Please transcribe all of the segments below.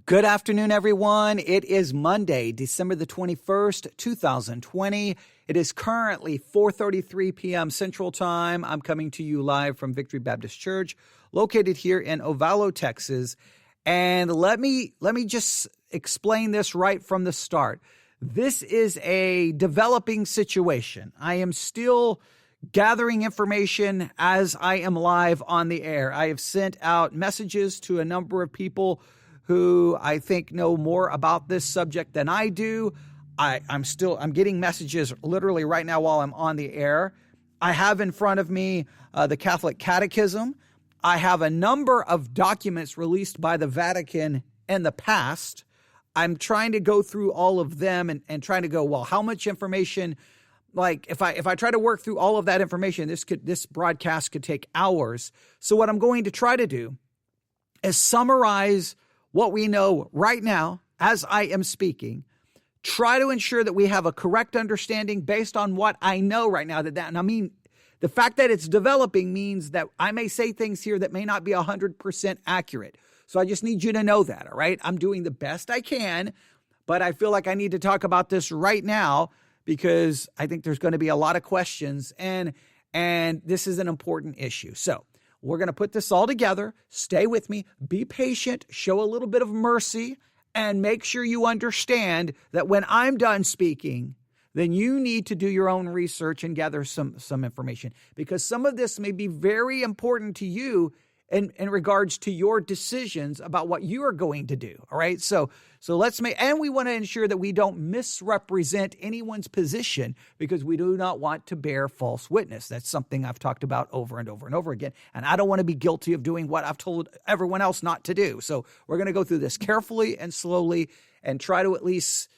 Good afternoon, everyone. It is Monday, December the 21st, 2020. It is currently 4:33 p.m. Central Time. I'm coming to you live from Victory Baptist Church, located here in Ovalo, Texas. And let me just explain this right from the start. This is a developing situation. I am still gathering information as I am live on the air. I have sent out messages to a number of people who I think know more about this subject than I do. I'm getting messages literally right now while I'm on the air. I have in front of me the Catholic Catechism. I have a number of documents released by the Vatican in the past. I'm trying to go through all of them and trying to go, well, how much information, like if I try to work through all of that information, this broadcast could take hours. So what I'm going to try to do is summarize what we know right now as I am speaking, try to ensure that we have a correct understanding based on what I know right now. And I mean, the fact that it's developing means that I may say things here that may not be 100% accurate. So I just need you to know that, all right? I'm doing the best I can, but I feel like I need to talk about this right now because I think there's going to be a lot of questions and this is an important issue. So we're going to put this all together. Stay with me. Be patient. Show a little bit of mercy and make sure you understand that when I'm done speaking, then you need to do your own research and gather some information because some of this may be very important to you in regards to your decisions about what you are going to do. All right. So and we want to ensure that we don't misrepresent anyone's position because we do not want to bear false witness. That's something I've talked about over and over and over again. And I don't want to be guilty of doing what I've told everyone else not to do. So we're going to go through this carefully and slowly and try to at least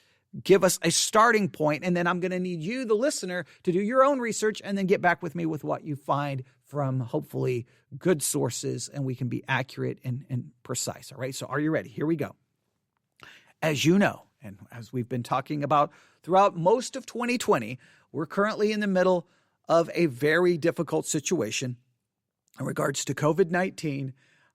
give us a starting point. And then I'm going to need you, the listener, to do your own research and then get back with me with what you find from hopefully good sources and we can be accurate and precise. All right. So are you ready? Here we go. As you know, and as we've been talking about throughout most of 2020, we're currently in the middle of a very difficult situation in regards to COVID-19,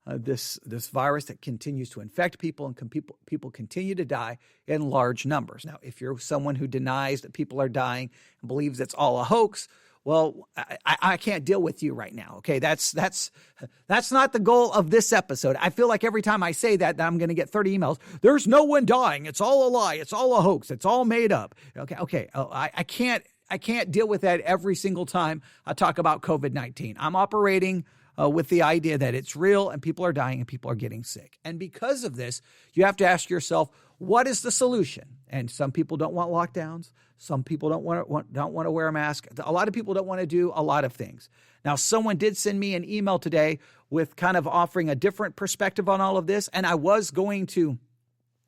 this virus that continues to infect people and people continue to die in large numbers. Now, if you're someone who denies that people are dying and believes it's all a hoax, well, I can't deal with you right now. Okay, that's not the goal of this episode. I feel like every time I say that I'm going to get 30 emails. There's no one dying. It's all a lie. It's all a hoax. It's all made up. Okay. Oh, I can't deal with that every single time I talk about COVID-19. I'm operating with the idea that it's real and people are dying and people are getting sick. And because of this, you have to ask yourself, what is the solution? And some people don't want lockdowns. Some people don't want to wear a mask. A lot of people don't want to do a lot of things. Now, someone did send me an email today with kind of offering a different perspective on all of this. And I was going to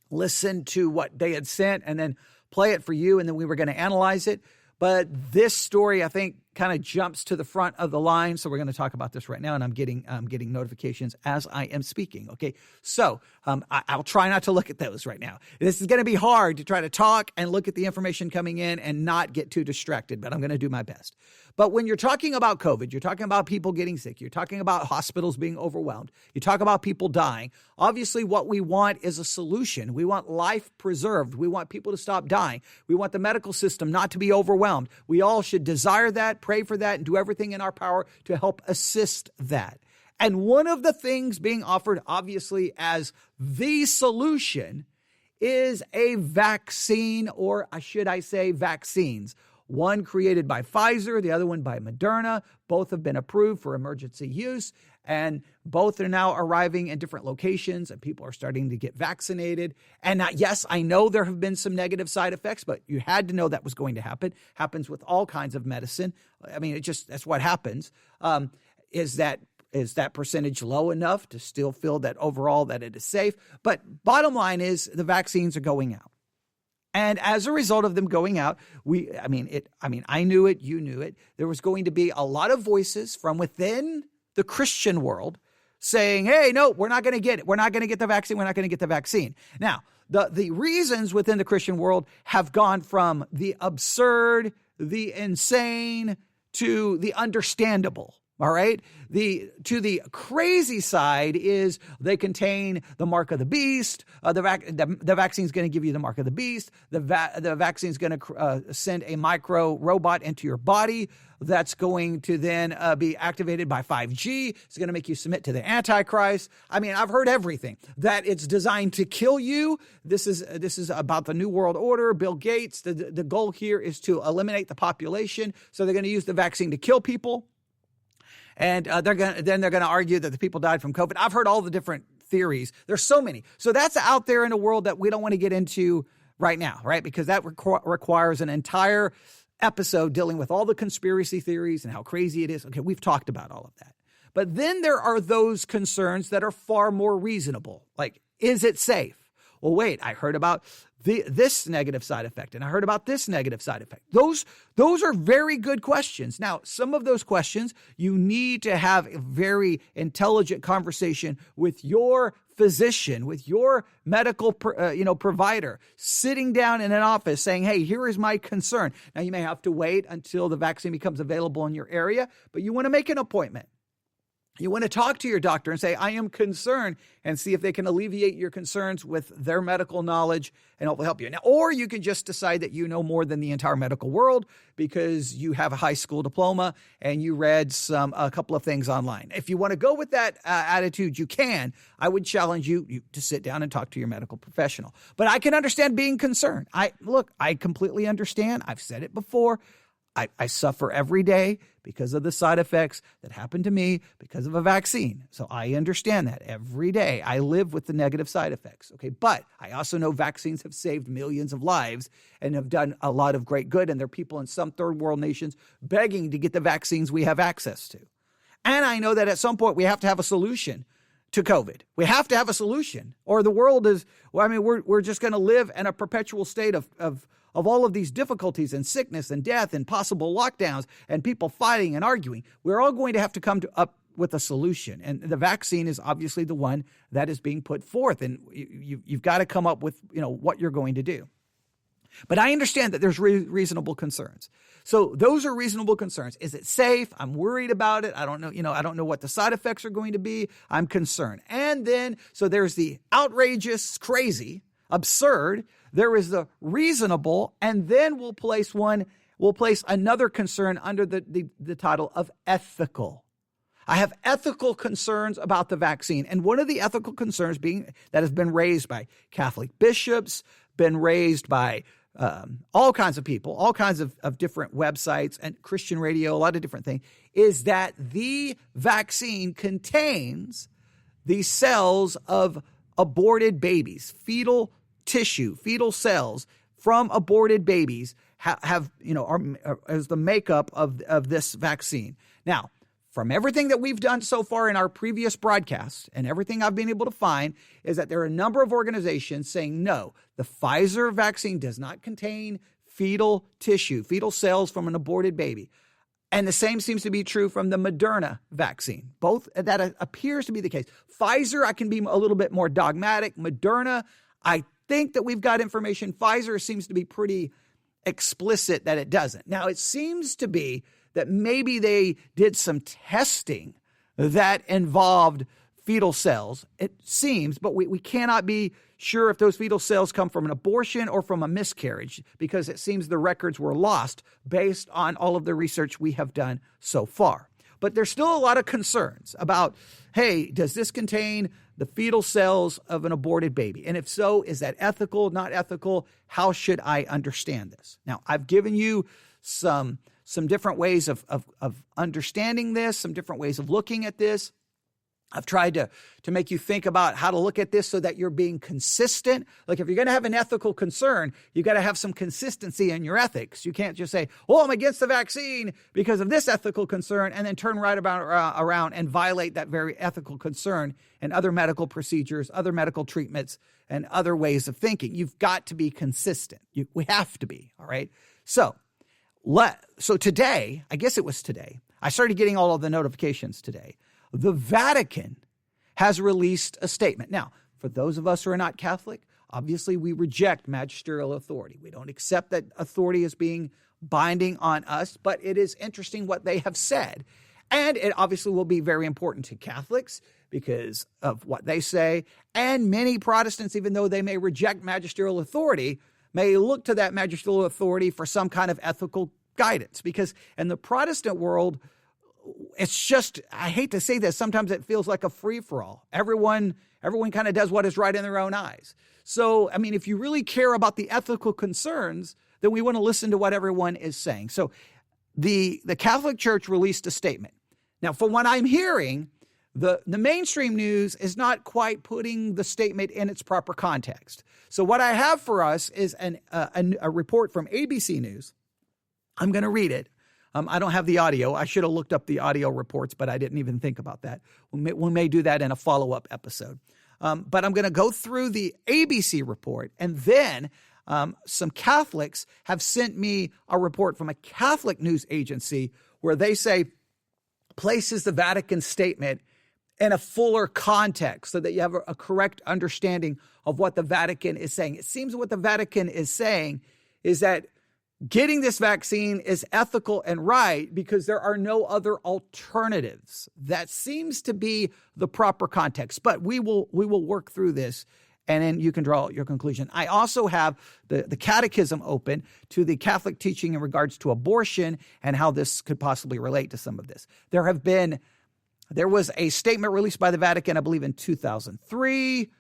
listen to what they had sent and then play it for you. And then we were going to analyze it. But this story, I think, kind of jumps to the front of the line. So we're going to talk about this right now. And I'm getting notifications as I am speaking. Okay. So I'll try not to look at those right now. This is going to be hard to try to talk and look at the information coming in and not get too distracted, but I'm going to do my best. But when you're talking about COVID, you're talking about people getting sick. You're talking about hospitals being overwhelmed. You talk about people dying. Obviously, what we want is a solution. We want life preserved. We want people to stop dying. We want the medical system not to be overwhelmed. We all should desire that, pray for that, and do everything in our power to help assist that. And one of the things being offered, obviously, as the solution is a vaccine, or should I say vaccines. One created by Pfizer, the other one by Moderna. Both have been approved for emergency use, and both are now arriving in different locations, and people are starting to get vaccinated. And yes, I know there have been some negative side effects, but you had to know that was going to happen. Happens with all kinds of medicine. I mean, that's what happens. Is that percentage low enough to still feel that overall that it is safe? But bottom line is the vaccines are going out. And as a result of them going out, I knew it, you knew it. There was going to be a lot of voices from within the Christian world saying, hey, no, we're not going to get it. We're not going to get the vaccine. We're not going to get the vaccine. Now, the reasons within the Christian world have gone from the absurd, the insane, to the understandable. All right. To the crazy side is they contain the mark of the beast. The vaccine is going to give you the mark of the beast. The vaccine is going to send a micro robot into your body that's going to then be activated by 5G. It's going to make you submit to the Antichrist. I mean, I've heard everything. That it's designed to kill you. This is about the New World Order. Bill Gates. The goal here is to eliminate the population. So they're going to use the vaccine to kill people. And they're going to argue that the people died from COVID. I've heard all the different theories. There's so many. So that's out there in the world that we don't want to get into right now, right? Because that requires an entire episode dealing with all the conspiracy theories and how crazy it is. Okay, we've talked about all of that. But then there are those concerns that are far more reasonable. Like, is it safe? Well, wait, I heard about this negative side effect, and I heard about this negative side effect. Those are very good questions. Now, some of those questions, you need to have a very intelligent conversation with your physician, with your medical provider, sitting down in an office saying, hey, here is my concern. Now, you may have to wait until the vaccine becomes available in your area, but you want to make an appointment. You want to talk to your doctor and say, I am concerned, and see if they can alleviate your concerns with their medical knowledge and hopefully help you. Now, or you can just decide that you know more than the entire medical world because you have a high school diploma and you read a couple of things online. If you want to go with that attitude, you can. I would challenge you to sit down and talk to your medical professional. But I can understand being concerned. I completely understand. I've said it before. I suffer every day because of the side effects that happen to me because of a vaccine. So I understand that every day. I live with the negative side effects. Okay, but I also know vaccines have saved millions of lives and have done a lot of great good. And there are people in some third world nations begging to get the vaccines we have access to. And I know that at some point we have to have a solution to COVID. We have to have a solution, or the world is, we're just going to live in a perpetual state of all of these difficulties and sickness and death and possible lockdowns and people fighting and arguing. We're all going to have to come up with a solution. And the vaccine is obviously the one that is being put forth. And you've got to come up with, what you're going to do. But I understand that there's reasonable concerns. So those are reasonable concerns. Is it safe? I'm worried about it. I don't know, I don't know what the side effects are going to be. I'm concerned. And then, so there's the outrageous, crazy, absurd. There is the reasonable, and then we'll place another concern under the title of ethical. I have ethical concerns about the vaccine. And one of the ethical concerns that has been raised by Catholic bishops, been raised by all kinds of people, all kinds of different websites and Christian radio, a lot of different things, is that the vaccine contains the cells of aborted babies, fetal tissue, fetal cells from aborted babies are as the makeup of this vaccine. Now, from everything that we've done so far in our previous broadcasts and everything I've been able to find is that there are a number of organizations saying, no, the Pfizer vaccine does not contain fetal tissue, fetal cells from an aborted baby. And the same seems to be true from the Moderna vaccine. Both, that appears to be the case. Pfizer, I can be a little bit more dogmatic. Moderna, I think that we've got information. Pfizer seems to be pretty explicit that it doesn't. Now, it seems to be that maybe they did some testing that involved fetal cells. It seems, but we cannot be sure if those fetal cells come from an abortion or from a miscarriage, because it seems the records were lost based on all of the research we have done so far. But there's still a lot of concerns about, hey, does this contain the fetal cells of an aborted baby? And if so, is that ethical, not ethical? How should I understand this? Now, I've given you some different ways of understanding this, some different ways of looking at this. I've tried to make you think about how to look at this so that you're being consistent. Like if you're going to have an ethical concern, you got to have some consistency in your ethics. You can't just say, oh, I'm against the vaccine because of this ethical concern, and then turn right around and violate that very ethical concern and other medical procedures, other medical treatments, and other ways of thinking. You've got to be consistent. We have to be, all right? So today, I guess it was today, I started getting all of the notifications today. The Vatican has released a statement. Now, for those of us who are not Catholic, obviously we reject magisterial authority. We don't accept that authority as being binding on us, but it is interesting what they have said. And it obviously will be very important to Catholics because of what they say. And many Protestants, even though they may reject magisterial authority, may look to that magisterial authority for some kind of ethical guidance. Because in the Protestant world, it's just, I hate to say this, sometimes it feels like a free-for-all. Everyone kind of does what is right in their own eyes. So, I mean, if you really care about the ethical concerns, then we want to listen to what everyone is saying. So the Catholic Church released a statement. Now, from what I'm hearing, the mainstream news is not quite putting the statement in its proper context. So what I have for us is a report from ABC News. I'm going to read it. I don't have the audio. I should have looked up the audio reports, but I didn't even think about that. We may do that in a follow-up episode. But I'm going to go through the ABC report, and then some Catholics have sent me a report from a Catholic news agency where they say places the Vatican statement in a fuller context so that you have a correct understanding of what the Vatican is saying. It seems what the Vatican is saying is that getting this vaccine is ethical and right because there are no other alternatives. That seems to be the proper context, but we will work through this, and then you can draw your conclusion. I also have the catechism open to the Catholic teaching in regards to abortion and how this could possibly relate to some of this. There was a statement released by the Vatican, I believe in 2003,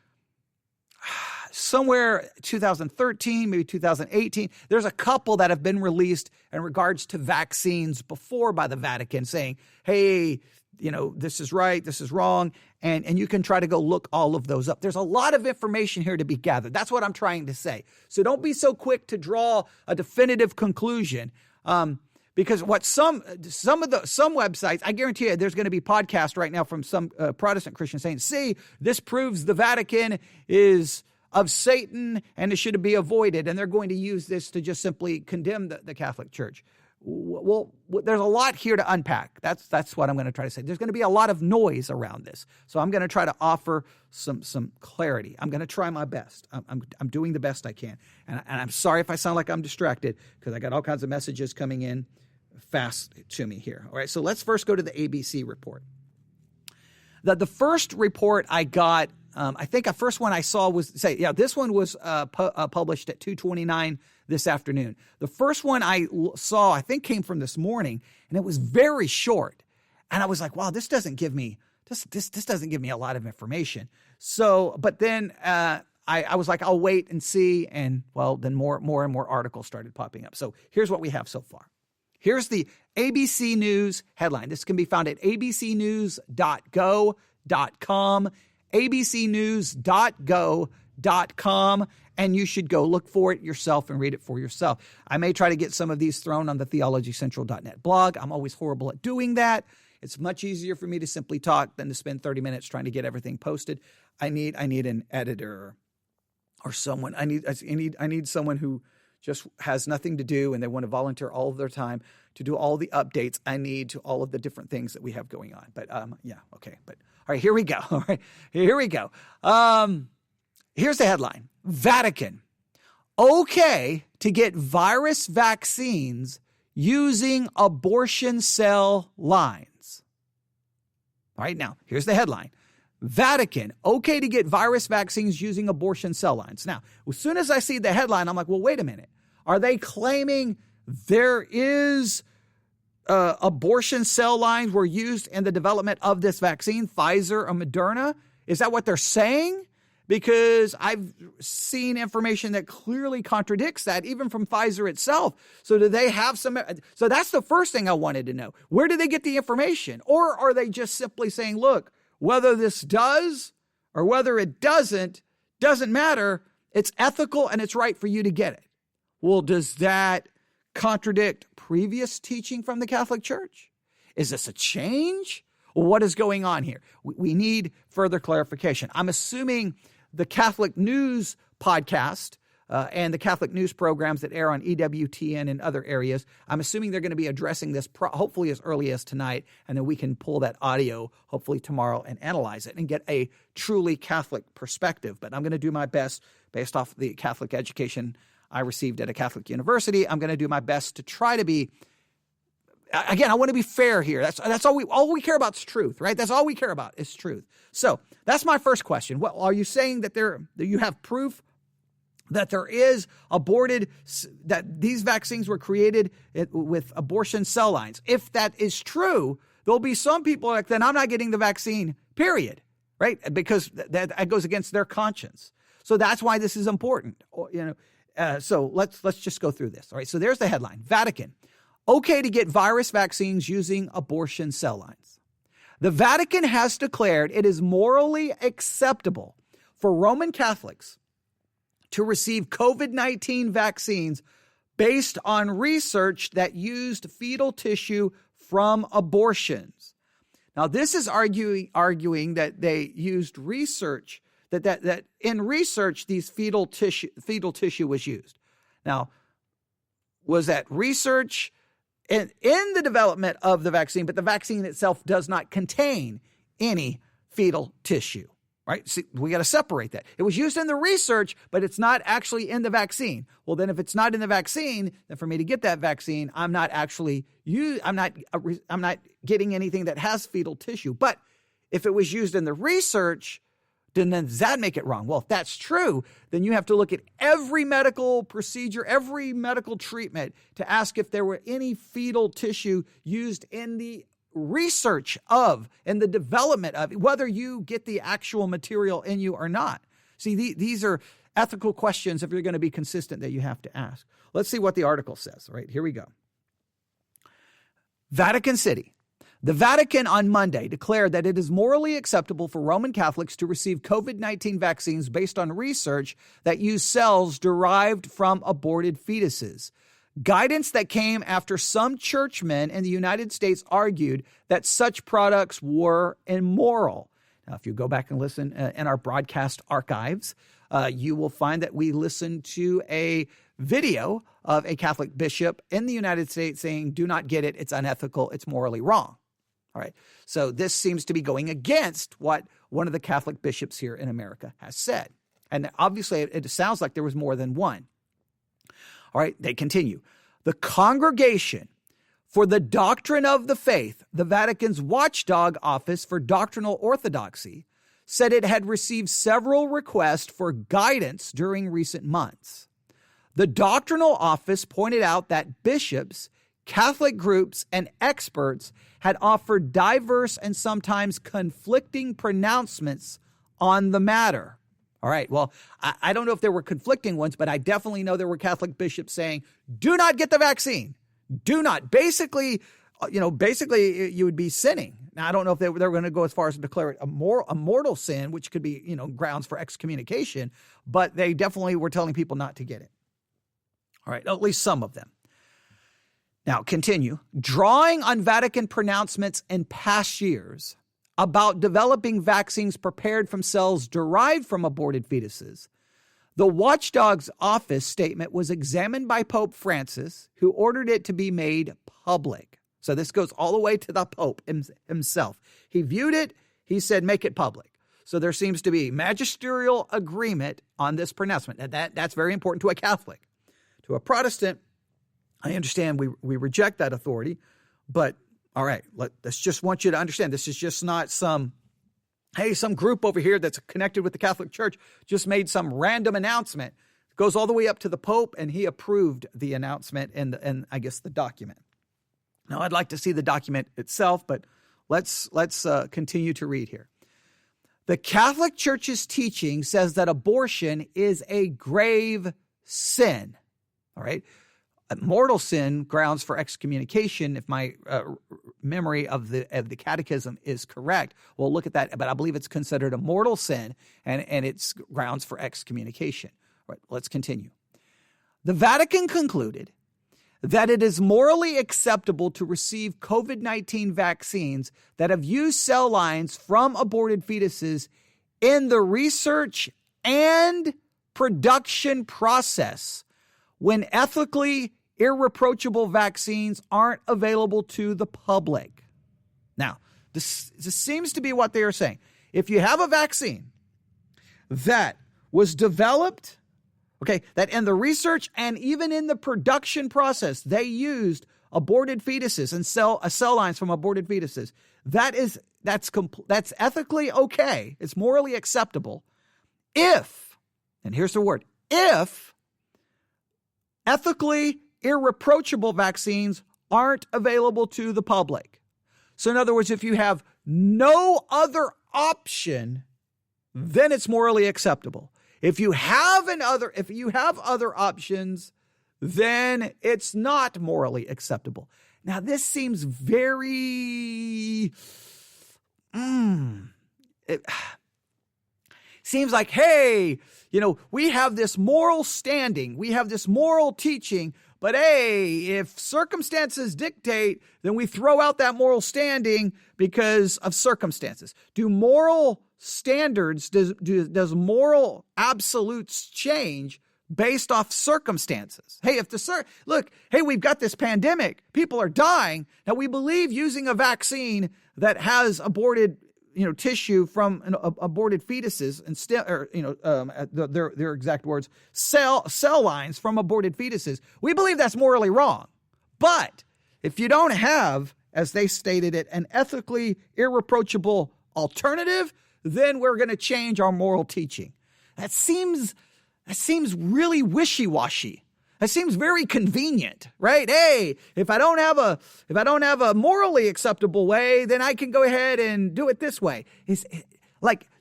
somewhere 2013, maybe 2018. There's a couple that have been released in regards to vaccines before by the Vatican saying, hey, this is right, this is wrong. And you can try to go look all of those up. There's a lot of information here to be gathered. That's what I'm trying to say. So don't be so quick to draw a definitive conclusion. Because what some websites, I guarantee you there's going to be podcasts right now from some Protestant Christians saying, see, this proves the Vatican is of Satan and it should be avoided. And they're going to use this to just simply condemn the Catholic Church. Well, there's a lot here to unpack. That's what I'm going to try to say. There's going to be a lot of noise around this. So I'm going to try to offer some clarity. I'm going to try my best. I'm doing the best I can. And I'm sorry if I sound like I'm distracted because I got all kinds of messages coming in fast to me here. All right, so let's first go to the ABC report. The first report I got, I think the first one I saw was, this one was published at 2:29 this afternoon. The first one I saw, I think, came from this morning, and it was very short. And I was like, wow, this doesn't give me a lot of information. So, but then I was like, I'll wait and see. And well, then more and more articles started popping up. So here's what we have so far. Here's the ABC News headline. This can be found at abcnews.go.com, abcnews.go.com, and you should go look for it yourself and read it for yourself. I may try to get some of these thrown on the theologycentral.net blog. I'm always horrible at doing that. It's much easier for me to simply talk than to spend 30 minutes trying to get everything posted. I need an editor or someone. I need someone who just has nothing to do and they want to volunteer all of their time to do all the updates I need to all of the different things that we have going on. But okay. But all right, here we go. All right, here we go. Here's the headline. Vatican, okay to get virus vaccines using abortion cell lines. All right, now here's the headline. Vatican, okay to get virus vaccines using abortion cell lines. Now, as soon as I see the headline, I'm like, well, wait a minute. Are they claiming there is abortion cell lines were used in the development of this vaccine, Pfizer or Moderna? Is that what they're saying? Because I've seen information that clearly contradicts that, even from Pfizer itself. So do they have some? So that's the first thing I wanted to know. Where did they get the information? Or are they just simply saying, look, whether this does or whether it doesn't matter. It's ethical and it's right for you to get it. Well, does that contradict previous teaching from the Catholic Church? Is this a change? Well, what is going on here? We need further clarification. I'm assuming the Catholic News podcast and the Catholic news programs that air on EWTN and other areas, I'm assuming they're going to be addressing this hopefully as early as tonight, and then we can pull that audio hopefully tomorrow and analyze it and get a truly Catholic perspective. But I'm going to do my best based off the Catholic education I received at a Catholic university. I'm going to do my best to try to be again, I want to be fair here. That's all we care about is truth, right? That's all we care about is truth. So that's my first question. Well, are you saying that you have proof that there is that these vaccines were created with abortion cell lines? If that is true, there'll be some people like, then I'm not getting the vaccine, period, right? Because that goes against their conscience. So that's why this is important. So let's just go through this. All right. So there's the headline: Vatican, okay to get virus vaccines using abortion cell lines. The Vatican has declared it is morally acceptable for Roman Catholics to receive COVID-19 vaccines based on research that used fetal tissue from abortions. Now, this is arguing that they used research, that in research, these fetal tissue was used. Now, was that research in the development of the vaccine, but the vaccine itself does not contain any fetal tissue, right? See, we got to separate that. It was used in the research, but it's not actually in the vaccine. Well, then if it's not in the vaccine, then for me to get that vaccine, I'm not getting anything that has fetal tissue. But if it was used in the research, then does that make it wrong? Well, if that's true, then you have to look at every medical procedure, every medical treatment to ask if there were any fetal tissue used in the research of and the development of, whether you get the actual material in you or not. See, these are ethical questions, if you're going to be consistent, that you have to ask. Let's see what the article says. All right, here we go. Vatican City. The Vatican on Monday declared that it is morally acceptable for Roman Catholics to receive COVID-19 vaccines based on research that use cells derived from aborted fetuses. Guidance that came after some churchmen in the United States argued that such products were immoral. Now, if you go back and listen in our broadcast archives, you will find that we listened to a video of a Catholic bishop in the United States saying, do not get it, it's unethical, it's morally wrong. All right. So this seems to be going against what one of the Catholic bishops here in America has said. And obviously, it sounds like there was more than one. All right. They continue. The Congregation for the Doctrine of the Faith, the Vatican's watchdog office for doctrinal orthodoxy, said it had received several requests for guidance during recent months. The doctrinal office pointed out that bishops, Catholic groups, and experts had offered diverse and sometimes conflicting pronouncements on the matter. All right, well, I don't know if there were conflicting ones, but I definitely know there were Catholic bishops saying, do not get the vaccine. Do not. Basically, you would be sinning. Now, I don't know if they were going to go as far as to declare it a mortal sin, which could be, grounds for excommunication, but they definitely were telling people not to get it. All right, at least some of them. Now, continue. Drawing on Vatican pronouncements in past years about developing vaccines prepared from cells derived from aborted fetuses, the watchdog's office statement was examined by Pope Francis, who ordered it to be made public. So this goes all the way to the Pope himself. He viewed it. He said, make it public. So there seems to be magisterial agreement on this pronouncement. And that's very important to a Catholic. To a Protestant, I understand we reject that authority, but all right, let's just want you to understand this is just not some group over here that's connected with the Catholic Church just made some random announcement. It goes all the way up to the Pope, and he approved the announcement and I guess the document. Now, I'd like to see the document itself, but let's continue to read here. The Catholic Church's teaching says that abortion is a grave sin. All right. Mortal sin, grounds for excommunication, if my memory of the catechism is correct. We'll look at that, but I believe it's considered a mortal sin, and it's grounds for excommunication. All right, let's continue. The Vatican concluded that it is morally acceptable to receive COVID-19 vaccines that have used cell lines from aborted fetuses in the research and production process when ethically irreproachable vaccines aren't available to the public. Now, this seems to be what they are saying. If you have a vaccine that was developed, that in the research and even in the production process, they used aborted fetuses and cell lines from aborted fetuses, that's ethically okay. It's morally acceptable if, and here's the word, if ethically irreproachable vaccines aren't available to the public. So in other words, if you have no other option, then it's morally acceptable. If you have other options, then it's not morally acceptable. Now, this seems very, it seems like, hey, we have this moral standing, we have this moral teaching, but hey, if circumstances dictate, then we throw out that moral standing because of circumstances. Do moral standards, does moral absolutes change based off circumstances? Hey, we've got this pandemic, people are dying. Now we believe using a vaccine that has aborted, tissue from aborted fetuses and their exact words, cell lines from aborted fetuses. We believe that's morally wrong. But if you don't have, as they stated it, an ethically irreproachable alternative, then we're going to change our moral teaching. That seems really wishy-washy. That seems very convenient, right? Hey, if I don't have a morally acceptable way, then I can go ahead and do it this way.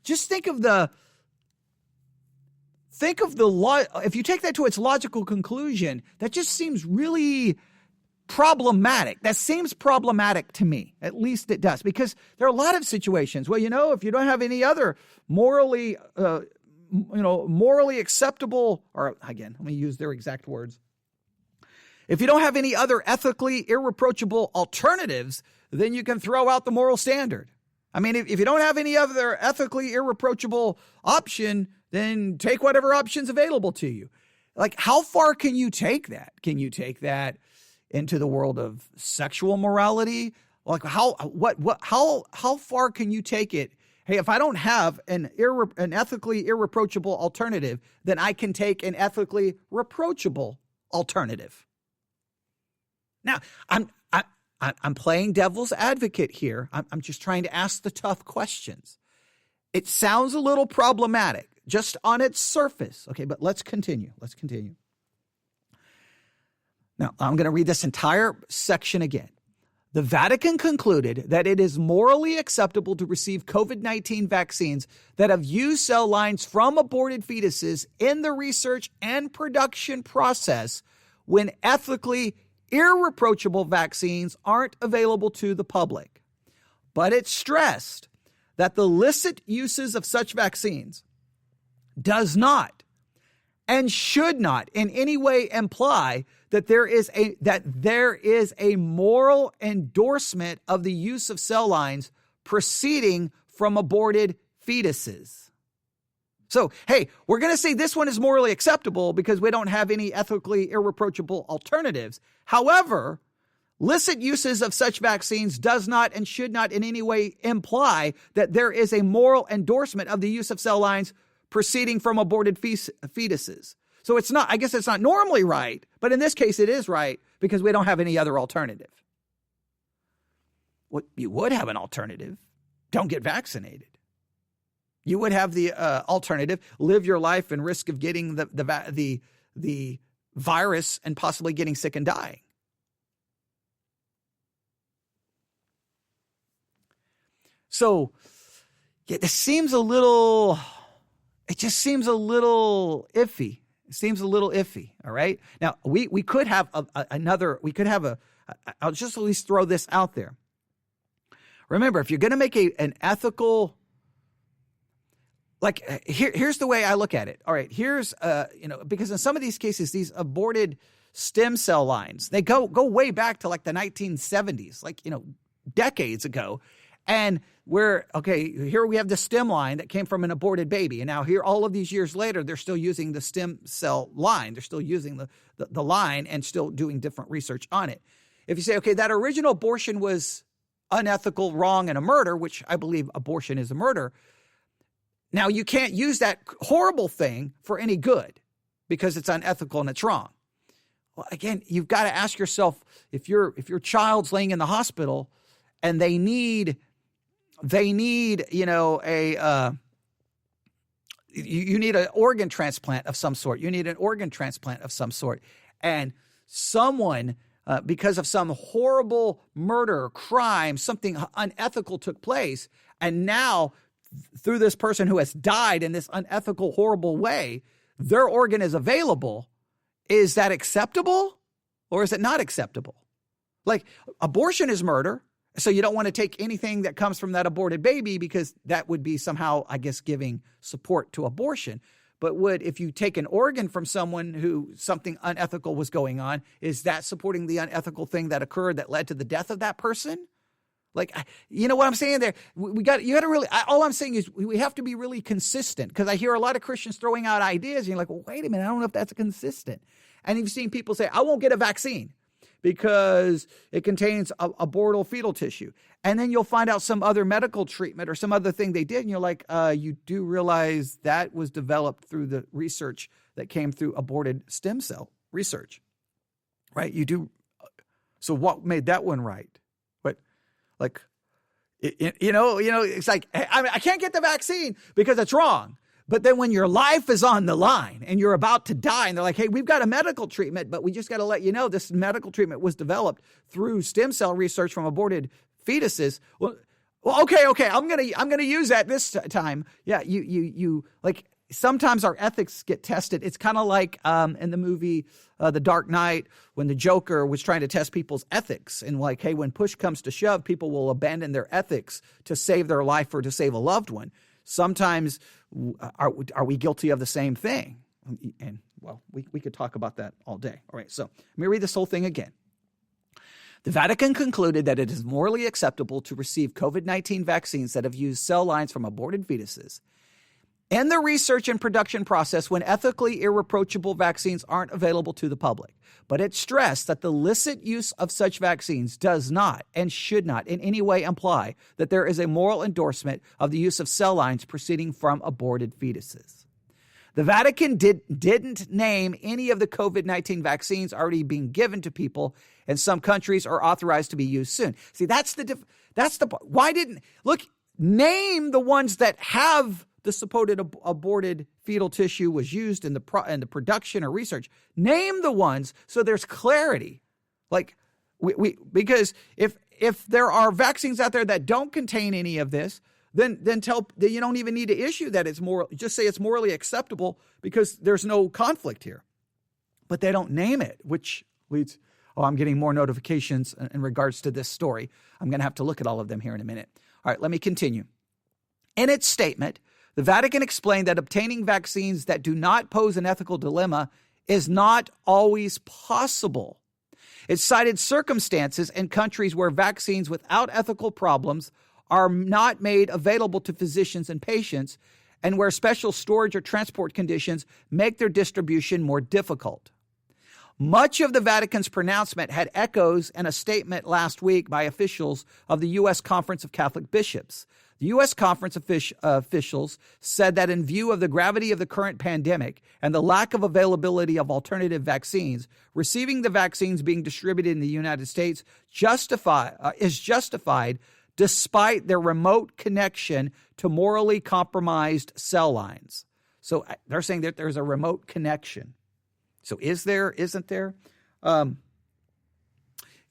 Just think of the if you take that to its logical conclusion, that just seems really problematic. That seems problematic to me. At least it does, because there are a lot of situations where, if you don't have any other morally acceptable, or again, let me use their exact words. If you don't have any other ethically irreproachable alternatives, then you can throw out the moral standard. I mean, if you don't have any other ethically irreproachable option, then take whatever option's available to you. Like, how far can you take that? Can you take that into the world of sexual morality? Like, how far can you take it? Hey, if I don't have an ethically irreproachable alternative, then I can take an ethically reproachable alternative. Now, I'm playing devil's advocate here. I'm just trying to ask the tough questions. It sounds a little problematic just on its surface. Okay, but let's continue. Now, I'm going to read this entire section again. The Vatican concluded that it is morally acceptable to receive COVID-19 vaccines that have used cell lines from aborted fetuses in the research and production process when ethically irreproachable vaccines aren't available to the public. But it stressed that the licit uses of such vaccines does not and should not in any way imply that there is a moral endorsement of the use of cell lines proceeding from aborted fetuses. So, hey, we're going to say this one is morally acceptable because we don't have any ethically irreproachable alternatives. However, licit uses of such vaccines does not and should not in any way imply that there is a moral endorsement of the use of cell lines proceeding from aborted fetuses. So it's not normally right, but in this case it is right because we don't have any other alternative. Well, you would have an alternative. Don't get vaccinated. You would have the alternative, live your life and risk of getting the virus and possibly getting sick and dying. So, yeah, this seems a little, it just seems a little iffy. It seems a little iffy, all right? Now, we could have I'll just at least throw this out there. Remember, if you're going to make an ethical, here's the way I look at it. All right, here's, because in some of these cases, these aborted stem cell lines, they go way back to like the 1970s, decades ago. And here we have the stem line that came from an aborted baby. And now here, all of these years later, they're still using the stem cell line. They're still using the line and still doing different research on it. If you say, okay, that original abortion was unethical, wrong, and a murder, which I believe abortion is a murder. Now you can't use that horrible thing for any good because it's unethical and it's wrong. Well, again, you've got to ask yourself, if your child's laying in the hospital and they need you need an organ transplant of some sort. You need an organ transplant of some sort. And someone, because of some horrible murder, crime, something unethical took place, and now through this person who has died in this unethical, horrible way, their organ is available. Is that acceptable or is it not acceptable? Like, abortion is murder. So you don't want to take anything that comes from that aborted baby because that would be somehow, I guess, giving support to abortion. But if you take an organ from someone who something unethical was going on, is that supporting the unethical thing that occurred that led to the death of that person? Like, you know what I'm saying there? You got to really, all I'm saying is we have to be really consistent, because I hear a lot of Christians throwing out ideas and you're like, well, wait a minute, I don't know if that's consistent. And you've seen people say, I won't get a vaccine because it contains abortal fetal tissue. And then you'll find out some other medical treatment or some other thing they did. And you're like, you do realize that was developed through the research that came through aborted stem cell research, right? You do. So what made that one right? Like, it's like, I can't get the vaccine because it's wrong. But then when your life is on the line and you're about to die and they're like, hey, we've got a medical treatment, but we just got to let you know this medical treatment was developed through stem cell research from aborted fetuses. Well, okay. I'm going to use that this time. Yeah. You like, sometimes our ethics get tested. It's kind of like in the movie The Dark Knight, when the Joker was trying to test people's ethics. And like, hey, when push comes to shove, people will abandon their ethics to save their life or to save a loved one. Sometimes are we guilty of the same thing? And, well, we could talk about that all day. All right, so let me read this whole thing again. The Vatican concluded that it is morally acceptable to receive COVID-19 vaccines that have used cell lines from aborted fetuses. In the research and production process, when ethically irreproachable vaccines aren't available to the public. But it stressed that the licit use of such vaccines does not and should not in any way imply that there is a moral endorsement of the use of cell lines proceeding from aborted fetuses. The Vatican didn't name any of the COVID-19 vaccines already being given to people in some countries or authorized to be used soon. See, that's the why didn't name the ones that have the supposed aborted fetal tissue was used in the production or research. Name the ones so there's clarity. Like because if there are vaccines out there that don't contain any of this, then you don't even need to issue that it's moral. Just say it's morally acceptable because there's no conflict here. But they don't name it, which leads. Oh, I'm getting more notifications in regards to this story. I'm going to have to look at all of them here in a minute. All right, let me continue. In its statement, the Vatican explained that obtaining vaccines that do not pose an ethical dilemma is not always possible. It cited circumstances in countries where vaccines without ethical problems are not made available to physicians and patients, and where special storage or transport conditions make their distribution more difficult. Much of the Vatican's pronouncement had echoes in a statement last week by officials of the U.S. Conference of Catholic Bishops. The U.S. Conference officials said that in view of the gravity of the current pandemic and the lack of availability of alternative vaccines, receiving the vaccines being distributed in the United States is justified despite their remote connection to morally compromised cell lines. So they're saying that there's a remote connection. So is there, isn't there?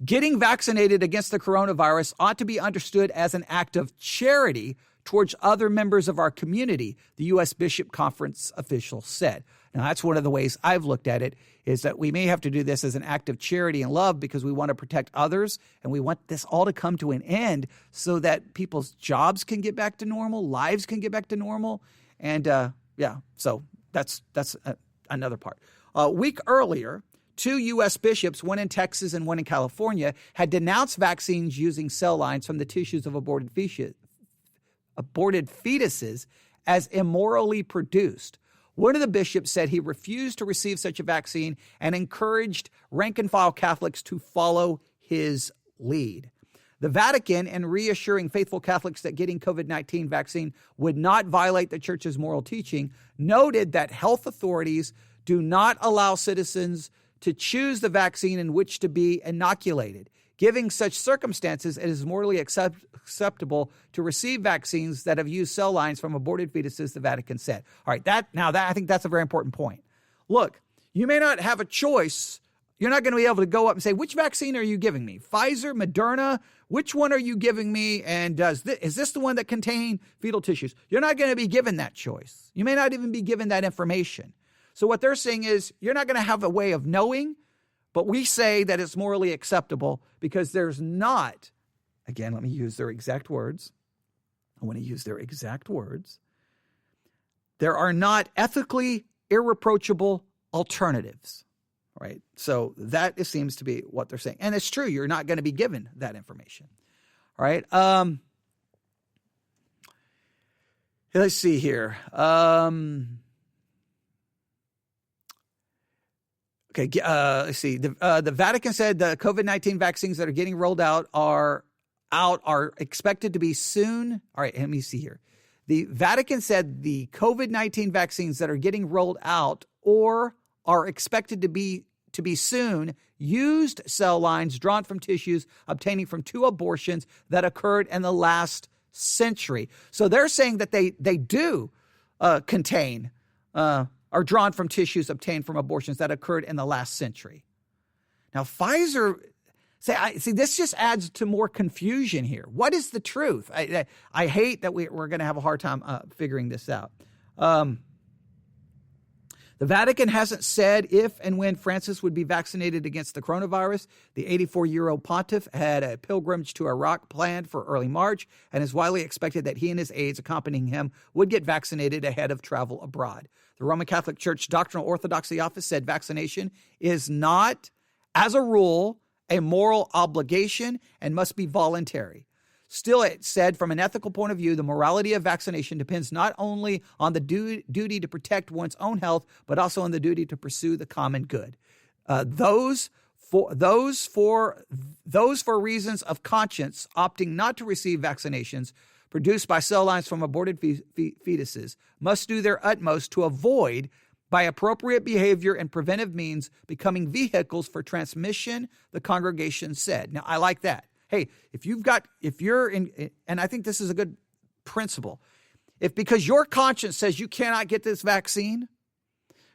Getting vaccinated against the coronavirus ought to be understood as an act of charity towards other members of our community, the U.S. Bishop Conference official said. Now, that's one of the ways I've looked at it, is that we may have to do this as an act of charity and love because we want to protect others, and we want this all to come to an end so that people's jobs can get back to normal, lives can get back to normal. And so that's another part. A week earlier, 2 U.S. bishops, one in Texas and one in California, had denounced vaccines using cell lines from the tissues of aborted fetuses as immorally produced. One of the bishops said he refused to receive such a vaccine and encouraged rank-and-file Catholics to follow his lead. The Vatican, in reassuring faithful Catholics that getting COVID-19 vaccine would not violate the Church's moral teaching, noted that health authorities do not allow citizens to choose the vaccine in which to be inoculated. Given such circumstances, it is morally acceptable to receive vaccines that have used cell lines from aborted fetuses, the Vatican said. All right, I think that's a very important point. Look, you may not have a choice. You're not going to be able to go up and say, which vaccine are you giving me? Pfizer, Moderna, which one are you giving me? And is this the one that contains fetal tissues? You're not going to be given that choice. You may not even be given that information. So what they're saying is you're not going to have a way of knowing, but we say that it's morally acceptable because there's not, again, let me use their exact words. I want to use their exact words. There are not ethically irreproachable alternatives. Right. So that seems to be what they're saying. And it's true. You're not going to be given that information. All right. Let's see here. Okay. Let's see. The Vatican said the COVID-19 vaccines that are getting rolled out are expected to be soon. All right. Let me see here. The Vatican said the COVID-19 vaccines that are getting rolled out or are expected to be soon used cell lines drawn from tissues obtaining from 2 abortions that occurred in the last century. So they're saying that they do contain are drawn from tissues obtained from abortions that occurred in the last century. Now, Pfizer, see, this just adds to more confusion here. What is the truth? I hate that we're going to have a hard time figuring this out. The Vatican hasn't said if and when Francis would be vaccinated against the coronavirus. The 84-year-old pontiff had a pilgrimage to Iraq planned for early March, and is widely expected that he and his aides accompanying him would get vaccinated ahead of travel abroad. The Roman Catholic Church Doctrinal Orthodoxy Office said vaccination is not, as a rule, a moral obligation and must be voluntary. Still, it said, from an ethical point of view, the morality of vaccination depends not only on the duty to protect one's own health, but also on the duty to pursue the common good. Those for reasons of conscience opting not to receive vaccinations produced by cell lines from aborted fetuses must do their utmost to avoid, by appropriate behavior and preventive means, becoming vehicles for transmission, the congregation said. Now, I like that. Hey, if you're in, and I think this is a good principle, if because your conscience says you cannot get this vaccine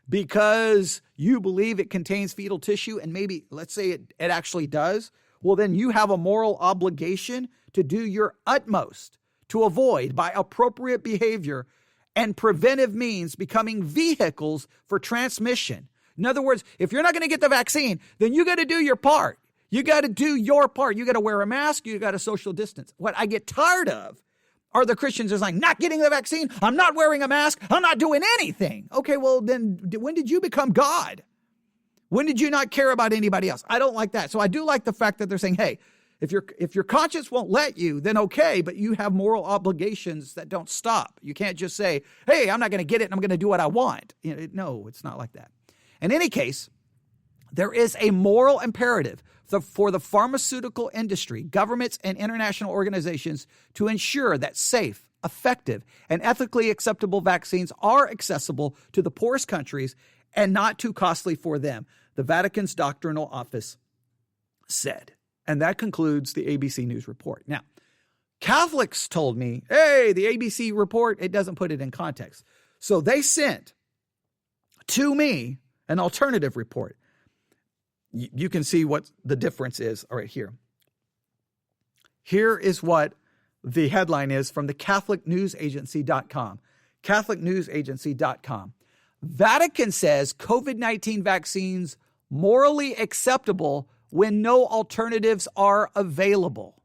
because you believe it contains fetal tissue, and maybe, let's say it actually does, well, then you have a moral obligation to do your utmost to avoid, by appropriate behavior and preventive means, becoming vehicles for transmission. In other words, if you're not going to get the vaccine, then you got to do your part. You got to do your part. You got to wear a mask. You got to social distance. What I get tired of are the Christians who's like, not getting the vaccine. I'm not wearing a mask. I'm not doing anything. Okay, well, then when did you become God? When did you not care about anybody else? I don't like that. So I do like the fact that they're saying, hey, if your conscience won't let you, then okay, but you have moral obligations that don't stop. You can't just say, hey, I'm not going to get it and I'm going to do what I want. No, it's not like that. In any case, there is a moral imperative for the pharmaceutical industry, governments, and international organizations to ensure that safe, effective, and ethically acceptable vaccines are accessible to the poorest countries and not too costly for them, the Vatican's doctrinal office said. And that concludes the ABC News report. Now, Catholics told me, hey, the ABC report, it doesn't put it in context. So they sent to me an alternative report. You can see what the difference is right here. Here is what the headline is from the CatholicNewsAgency.com. CatholicNewsAgency.com. Vatican says COVID-19 vaccines morally acceptable when no alternatives are available.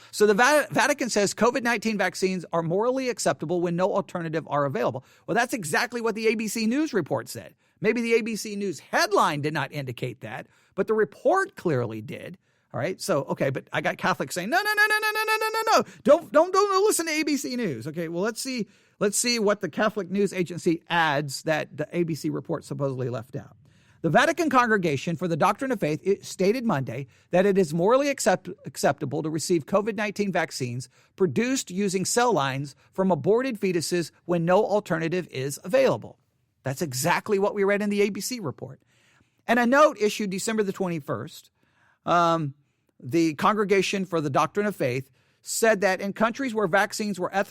So the Vatican says COVID-19 vaccines are morally acceptable when no alternative are available. Well, that's exactly what the ABC News report said. Maybe the ABC News headline did not indicate that, but the report clearly did. All right. So, okay, but I got Catholics saying, no. Don't listen to ABC News. Okay. Well, let's see what the Catholic News Agency adds that the ABC report supposedly left out. The Vatican Congregation for the Doctrine of Faith stated Monday that it is morally acceptable to receive COVID-19 vaccines produced using cell lines from aborted fetuses when no alternative is available. That's exactly what we read in the ABC report. And a note issued December the 21st, the Congregation for the Doctrine of Faith said that in countries where vaccines let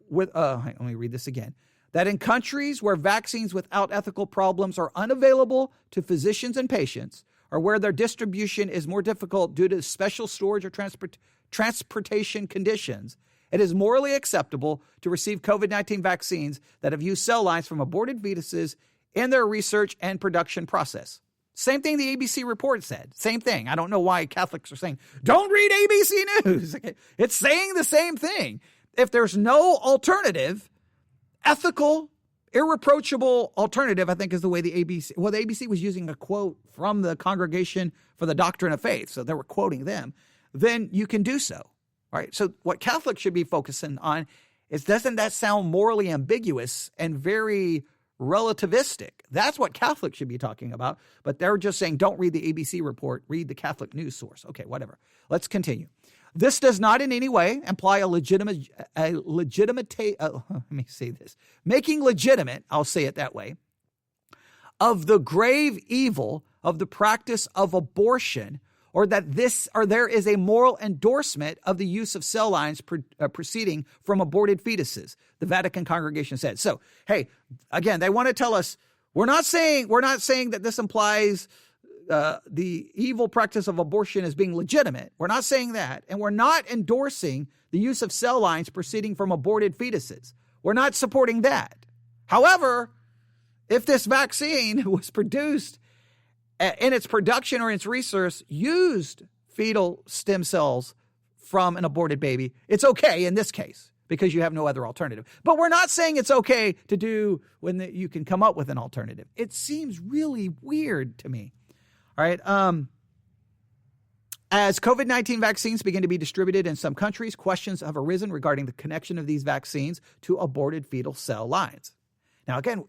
me read this again. That in countries where vaccines without ethical problems are unavailable to physicians and patients, or where their distribution is more difficult due to special storage or transportation conditions, it is morally acceptable to receive COVID-19 vaccines that have used cell lines from aborted fetuses in their research and production process. Same thing the ABC report said. Same thing. I don't know why Catholics are saying, don't read ABC News. It's saying the same thing. If there's no alternative, ethical, irreproachable alternative, I think is the way the ABC was using a quote from the Congregation for the Doctrine of Faith, so they were quoting them, then you can do so. All right. So what Catholics should be focusing on is, doesn't that sound morally ambiguous and very relativistic? That's what Catholics should be talking about, but they're just saying, don't read the ABC report, read the Catholic news source. Okay, whatever. Let's continue. This does not in any way imply making legitimate, I'll say it that way, of the grave evil of the practice of abortion, or that there is a moral endorsement of the use of cell lines proceeding from aborted fetuses, the Vatican Congregation said. So, hey, again, they want to tell us, we're not saying that this implies the evil practice of abortion as being legitimate. We're not saying that. And we're not endorsing the use of cell lines proceeding from aborted fetuses. We're not supporting that. However, if this vaccine was produced in its production or its research used fetal stem cells from an aborted baby, it's okay in this case because you have no other alternative. But we're not saying it's okay to do when you can come up with an alternative. It seems really weird to me. All right. As COVID-19 vaccines begin to be distributed in some countries, questions have arisen regarding the connection of these vaccines to aborted fetal cell lines. Now, again,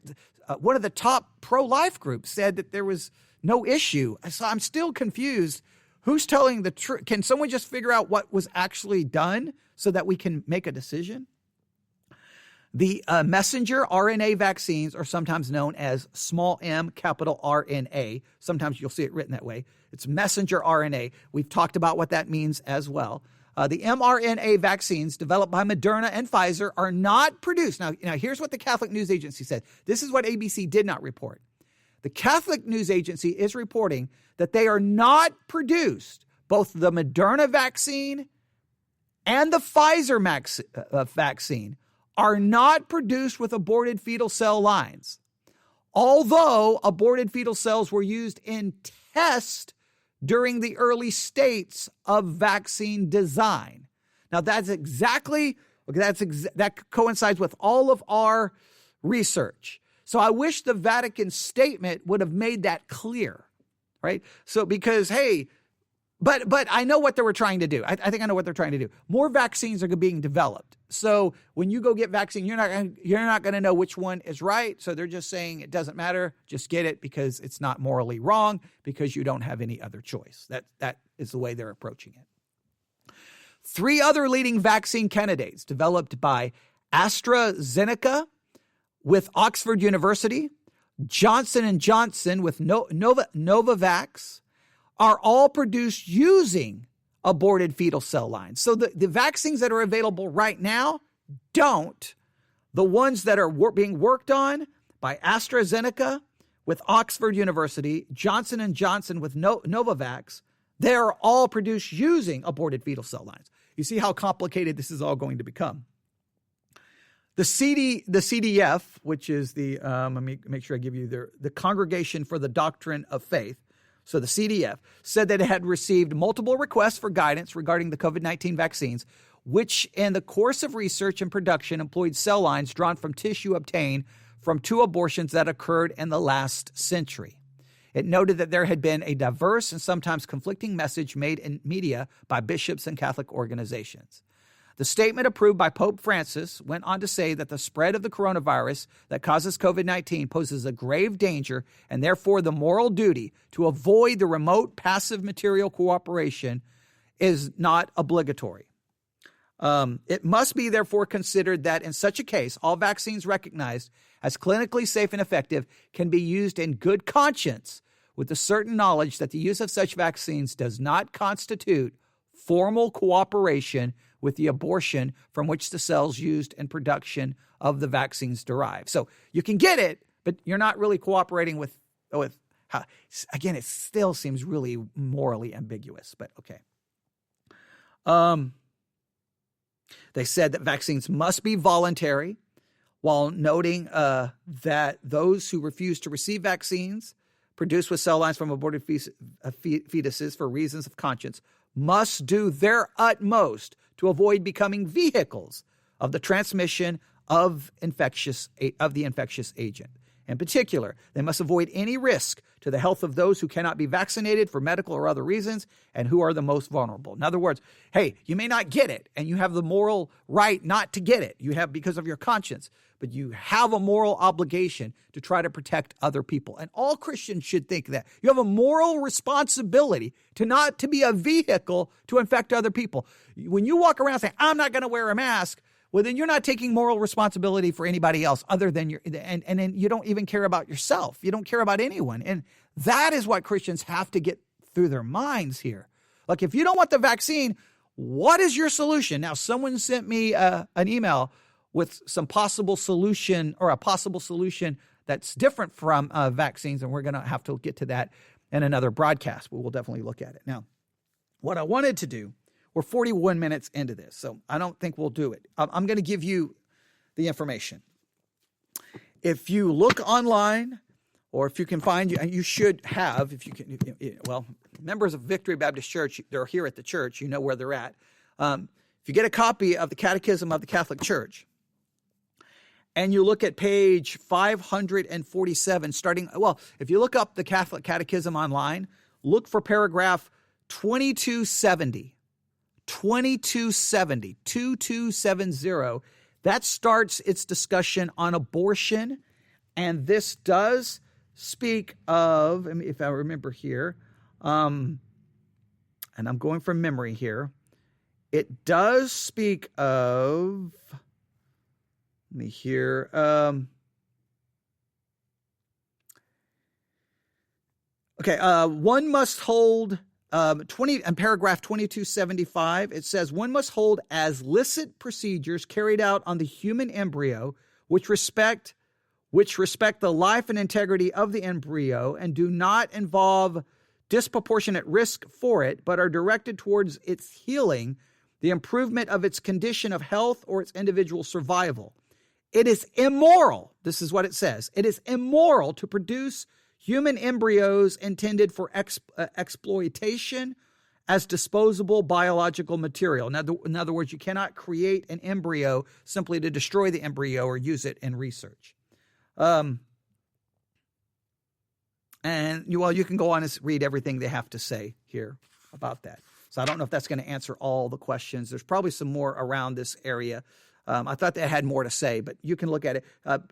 one of the top pro-life groups said that there was no issue. So I'm still confused. Who's telling the truth? Can someone just figure out what was actually done so that we can make a decision? The messenger RNA vaccines are sometimes known as small m, capital RNA. Sometimes you'll see it written that way. It's messenger RNA. We've talked about what that means as well. The mRNA vaccines developed by Moderna and Pfizer are not produced. Now, here's what the Catholic News Agency said. This is what ABC did not report. The Catholic News Agency is reporting that they are not produced, both the Moderna vaccine and the Pfizer vaccine are not produced with aborted fetal cell lines, although aborted fetal cells were used in tests during the early states of vaccine design. Now, that coincides with all of our research. So I wish the Vatican statement would have made that clear, right? So because, hey, but I know what they were trying to do. I think I know what they're trying to do. More vaccines are being developed. So when you go get vaccine, you're not going to know which one is right. So they're just saying it doesn't matter. Just get it because it's not morally wrong because you don't have any other choice. That is the way they're approaching it. 3 other leading vaccine candidates developed by AstraZeneca with Oxford University, Johnson & Johnson with Novavax, are all produced using aborted fetal cell lines. So the vaccines that are available right now don't. The ones that are being worked on by AstraZeneca with Oxford University, Johnson & Johnson with Novavax, they're all produced using aborted fetal cell lines. You see how complicated this is all going to become. The CDF, which is let me make sure I give you the Congregation for the Doctrine of Faith, so the CDF, said that it had received multiple requests for guidance regarding the COVID-19 vaccines, which in the course of research and production employed cell lines drawn from tissue obtained from 2 abortions that occurred in the last century. It noted that there had been a diverse and sometimes conflicting message made in media by bishops and Catholic organizations. The statement approved by Pope Francis went on to say that the spread of the coronavirus that causes COVID-19 poses a grave danger, and therefore the moral duty to avoid the remote passive material cooperation is not obligatory. It must be therefore considered that in such a case, all vaccines recognized as clinically safe and effective can be used in good conscience with the certain knowledge that the use of such vaccines does not constitute formal cooperation with the abortion from which the cells used in production of the vaccines derive. So you can get it, but you're not really cooperating with how, again, it still seems really morally ambiguous, but okay. They said that vaccines must be voluntary, while noting that those who refuse to receive vaccines produced with cell lines from aborted fetuses for reasons of conscience must do their utmost to avoid becoming vehicles of the transmission of the infectious agent. In particular, they must avoid any risk to the health of those who cannot be vaccinated for medical or other reasons and who are the most vulnerable. In other words, hey, you may not get it and you have the moral right not to get it. You have because of your conscience, but you have a moral obligation to try to protect other people. And all Christians should think that. You have a moral responsibility to not to be a vehicle to infect other people. When you walk around saying, I'm not going to wear a mask, well, then you're not taking moral responsibility for anybody else other than and then you don't even care about yourself. You don't care about anyone. And that is what Christians have to get through their minds here. Like, if you don't want the vaccine, what is your solution? Now, someone sent me an email with some possible solution or a possible solution that's different from vaccines, and we're going to have to get to that in another broadcast, but we'll definitely look at it. Now, what I wanted to do, we're 41 minutes into this, so I don't think we'll do it. I'm going to give you the information. If you look online, or if you can find, and you should have, if you can, well, members of Victory Baptist Church, they're here at the church, you know where they're at. If you get a copy of the Catechism of the Catholic Church, and you look at page 547, if you look up the Catholic Catechism online, look for paragraph 2270. 2270, that starts its discussion on abortion. And this does speak of, if I remember here, and I'm going from memory here, it does speak of, let me hear, one must hold, in paragraph 2275, it says, one must hold as licit procedures carried out on the human embryo, which respect the life and integrity of the embryo and do not involve disproportionate risk for it, but are directed towards its healing, the improvement of its condition of health, or its individual survival. It is immoral, this is what it says, it is immoral to produce human embryos intended for exploitation as disposable biological material. In other words, you cannot create an embryo simply to destroy the embryo or use it in research. And you can go on and read everything they have to say here about that. So I don't know if that's going to answer all the questions. There's probably some more around this area. I thought they had more to say, but you can look at it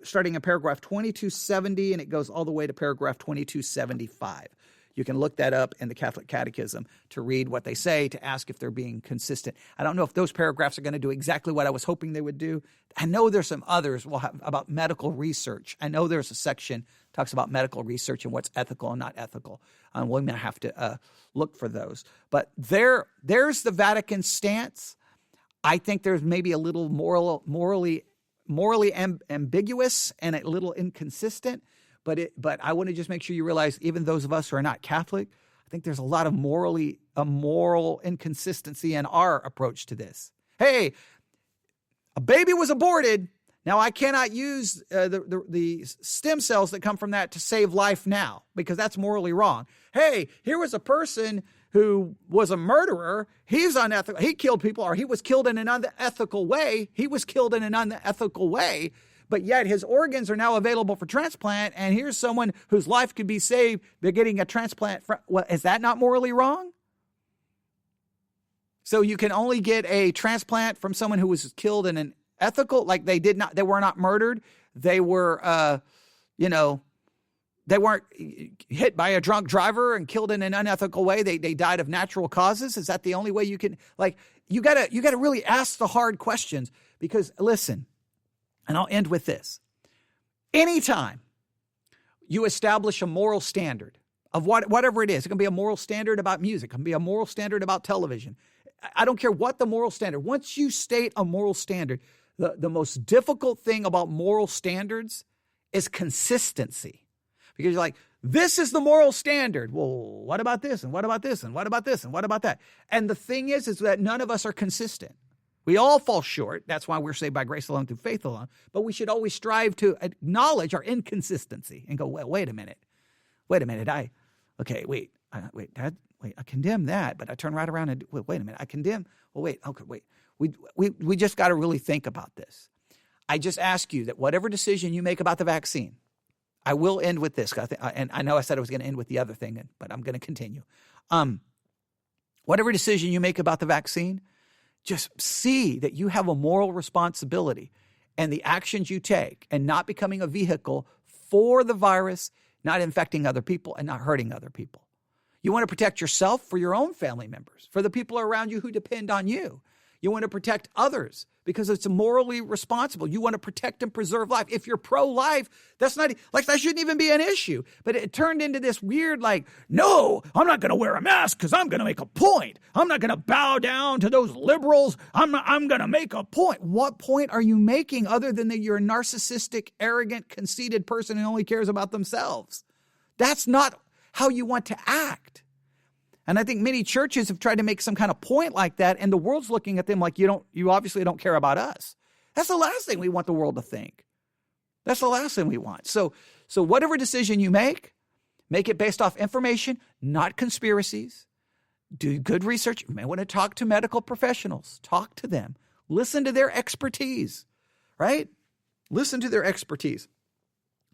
starting in paragraph 2270, and it goes all the way to paragraph 2275. You can look that up in the Catholic Catechism to read what they say, to ask if they're being consistent. I don't know if those paragraphs are going to do exactly what I was hoping they would do. I know there's some others about medical research. I know there's a section that talks about medical research and what's ethical and not ethical. We're going to have to look for those. But there's the Vatican stance. I think there's maybe a little morally ambiguous and a little inconsistent, but I want to just make sure you realize, even those of us who are not Catholic, I think there's a lot of moral inconsistency in our approach to this. Hey, a baby was aborted. Now I cannot use the stem cells that come from that to save life now, because that's morally wrong. Hey, here was a person who was a murderer. He's unethical. He killed people, or he was killed in an unethical way. But yet his organs are now available for transplant. And here's someone whose life could be saved by getting a transplant. Well, is that not morally wrong? So you can only get a transplant from someone who was killed in an ethical, like they were not murdered. They were They weren't hit by a drunk driver and killed in an unethical way. They died of natural causes. Is that the only way you can, you gotta really ask the hard questions, because listen, and I'll end with this. Anytime you establish a moral standard of whatever it is, it can be a moral standard about music, it can be a moral standard about television. I don't care what the moral standard. Once you state a moral standard, the most difficult thing about moral standards is consistency. Because you're like, this is the moral standard. Well, what about this? And what about this? And what about this? And what about that? And the thing is that none of us are consistent. We all fall short. That's why we're saved by grace alone through faith alone. But we should always strive to acknowledge our inconsistency and go, well, wait a minute. I condemn that, but I turn right around and wait a minute. I condemn. Well, wait. Okay, wait. We just got to really think about this. I just ask you that whatever decision you make about the vaccine, I will end with this, and I know I said I was going to end with the other thing, but I'm going to continue. Whatever decision you make about the vaccine, just see that you have a moral responsibility, and the actions you take, and not becoming a vehicle for the virus, not infecting other people, and not hurting other people. You want to protect yourself for your own family members, for the people around you who depend on you. You want to protect others because it's morally responsible. You want to protect and preserve life. If you're pro-life, that shouldn't even be an issue. But it turned into this weird, no, I'm not going to wear a mask because I'm going to make a point. I'm not going to bow down to those liberals. I'm going to make a point. What point are you making other than that you're a narcissistic, arrogant, conceited person who only cares about themselves? That's not how you want to act. And I think many churches have tried to make some kind of point like that, and the world's looking at them like you obviously don't care about us. That's the last thing we want the world to think. That's the last thing we want. So whatever decision you make it based off information, not conspiracies. Do good research. You may want to talk to medical professionals. Talk to them. Listen to their expertise, right? Listen to their expertise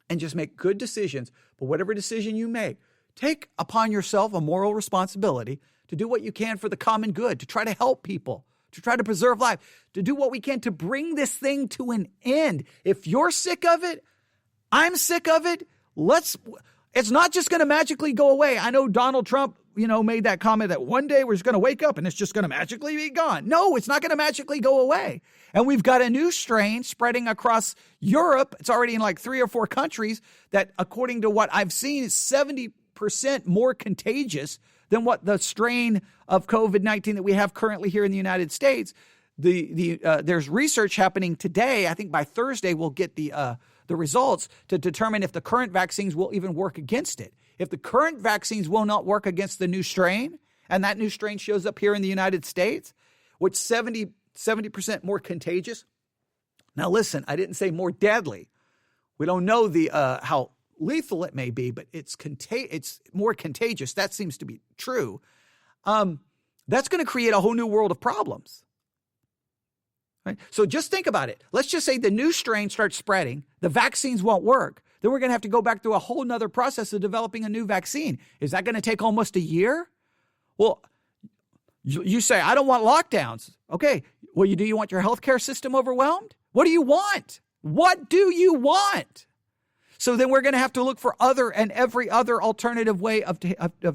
and just make good decisions. But whatever decision you make, take upon yourself a moral responsibility to do what you can for the common good, to try to help people, to try to preserve life, to do what we can to bring this thing to an end. If you're sick of it, I'm sick of it. It's not just going to magically go away. I know Donald Trump, made that comment that one day we're just going to wake up and it's just going to magically be gone. No, it's not going to magically go away. And we've got a new strain spreading across Europe. It's already in 3 or 4 countries that, according to what I've seen, is 70% more contagious than what the strain of COVID-19 that we have currently here in the United States. There's research happening today. I think by Thursday we'll get the results to determine if the current vaccines will even work against it. If the current vaccines will not work against the new strain, and that new strain shows up here in the United States, which 70% more contagious. Now listen, I didn't say more deadly. We don't know how lethal it may be, but it's more contagious. That seems to be true. That's going to create a whole new world of problems. Right? So just think about it. Let's just say the new strain starts spreading. The vaccines won't work. Then we're going to have to go back through a whole nother process of developing a new vaccine. Is that going to take almost a year? Well, you say, I don't want lockdowns. Okay. Well, do you want your healthcare system overwhelmed? What do you want? What do you want? So then we're going to have to look for every other alternative way of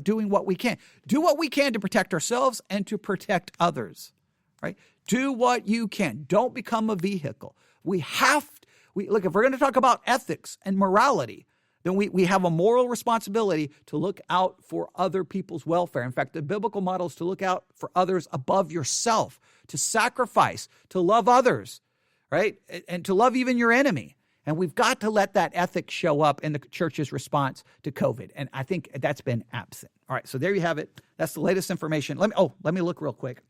doing what we can. Do what we can to protect ourselves and to protect others, right? Do what you can. Don't become a vehicle. Look, if we're going to talk about ethics and morality, then we have a moral responsibility to look out for other people's welfare. In fact, the biblical model is to look out for others above yourself, to sacrifice, to love others, right? And to love even your enemy. And we've got to let that ethic show up in the church's response to COVID. And I think that's been absent. All right, so there you have it. That's the latest information. Let me look real quick.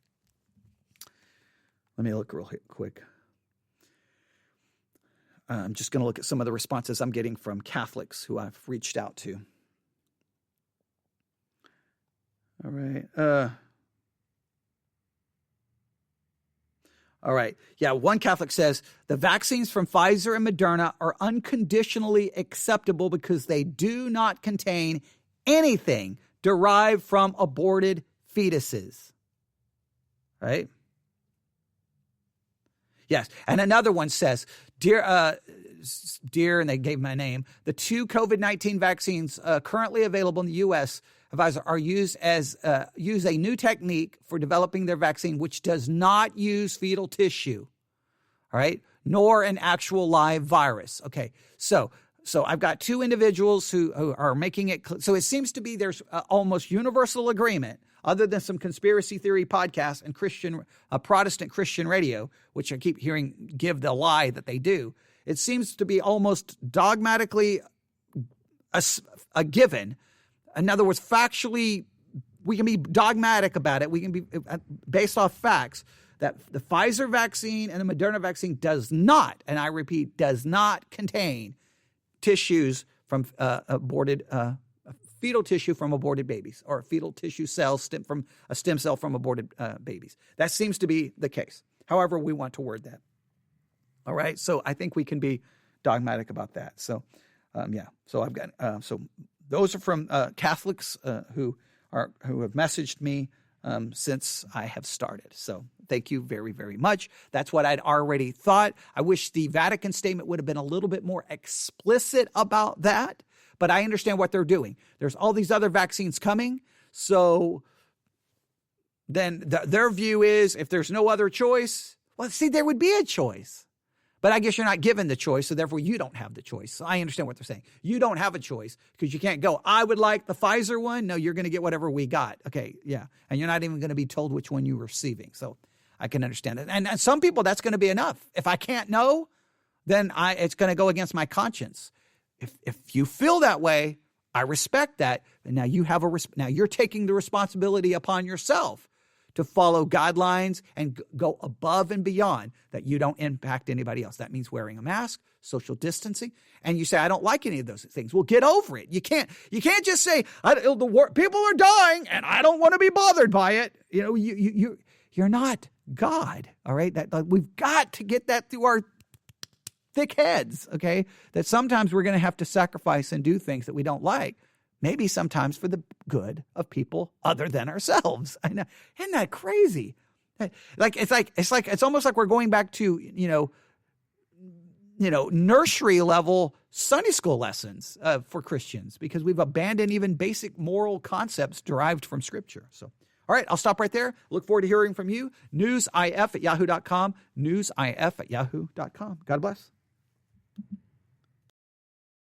I'm just going to look at some of the responses I'm getting from Catholics who I've reached out to. All right. Yeah, one Catholic says, the vaccines from Pfizer and Moderna are unconditionally acceptable because they do not contain anything derived from aborted fetuses. Right? Yes. And another one says, Dear dear, and they gave my name. The 2 COVID-19 vaccines currently available in the U.S. use a new technique for developing their vaccine, which does not use fetal tissue, all right, nor an actual live virus. Okay, so I've got 2 individuals who are making it. So it seems to be there's almost universal agreement, other than some conspiracy theory podcasts and Protestant Christian radio, which I keep hearing give the lie that they do. It seems to be almost dogmatically a given. In other words, factually, we can be dogmatic about it. We can be based off facts that the Pfizer vaccine and the Moderna vaccine does not, and I repeat, does not contain tissues from aborted fetal tissue from aborted babies, or fetal tissue cells from a stem cell from aborted babies. That seems to be the case. However we want to word that. All right. So I think we can be dogmatic about that. So, So I've got so those are from Catholics who have messaged me since I have started. So thank you very, very much. That's what I'd already thought. I wish the Vatican statement would have been a little bit more explicit about that, but I understand what they're doing. There's all these other vaccines coming. So then their view is, if there's no other choice, well, see, there would be a choice. But I guess you're not given the choice, so therefore you don't have the choice. So I understand what they're saying. You don't have a choice because you can't go, I would like the Pfizer one. No, you're going to get whatever we got. Okay, yeah. And you're not even going to be told which one you're receiving. So I can understand it. And some people, that's going to be enough. If I can't know, then it's going to go against my conscience. If you feel that way, I respect that. And now now you're taking the responsibility upon yourself to follow guidelines and go above and beyond, that you don't impact anybody else. That means wearing a mask, social distancing. And you say, I don't like any of those things. Well, get over it. You can't just say, people are dying and I don't want to be bothered by it. You know, you're not God. All right. We've got to get that through our thick heads. Okay. That sometimes we're going to have to sacrifice and do things that we don't like. Maybe sometimes for the good of people other than ourselves. I know. Isn't that crazy? It's almost like we're going back to, nursery level Sunday school lessons for Christians, because we've abandoned even basic moral concepts derived from Scripture. So, all right, I'll stop right there. Look forward to hearing from you. newsif@yahoo.com, newsif@yahoo.com. God bless.